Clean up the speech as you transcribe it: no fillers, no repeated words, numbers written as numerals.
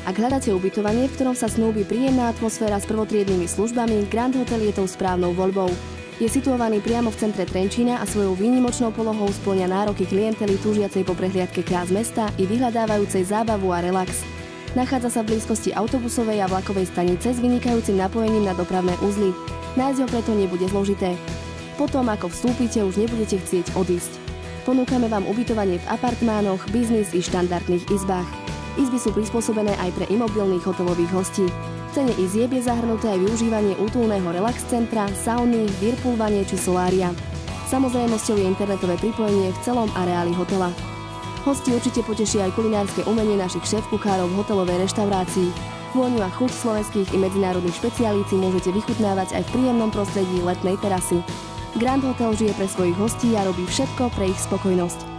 Ak hľadáte ubytovanie, v ktorom sa snúbi príjemná atmosféra s prvotriednymi službami, Grand Hotel je tou správnou voľbou. Je situovaný priamo v centre Trenčína a svojou výnimočnou polohou spĺňa nároky klientely túžiacej po prehliadke krás mesta i vyhľadávajúcej zábavu a relax. Nachádza sa v blízkosti autobusovej a vlakovej stanice s vynikajúcim napojením na dopravné uzly. Nájsť ho preto nebude zložité. Potom, ako vstúpite, už nebudete chcieť odísť. Ponúkame vám ubytovanie v apartmánoch, biznis i štandardných izbách. Izby sú prispôsobené aj pre imobilných hotelových hostí. V cene izieb je zahrnuté aj využívanie útulného relax centra, sauny, whirlpoolvanie či solária. Samozrejmosťou je internetové pripojenie v celom areáli hotela. Hosti určite potešia aj kulinárske umenie našich šéf-kuchárov v hotelovej reštaurácii. Vôňu a chuť slovenských i medzinárodných špecialít si môžete vychutnávať aj v príjemnom prostredí letnej terasy. Grand Hotel žije pre svojich hostí a robí všetko pre ich spokojnosť.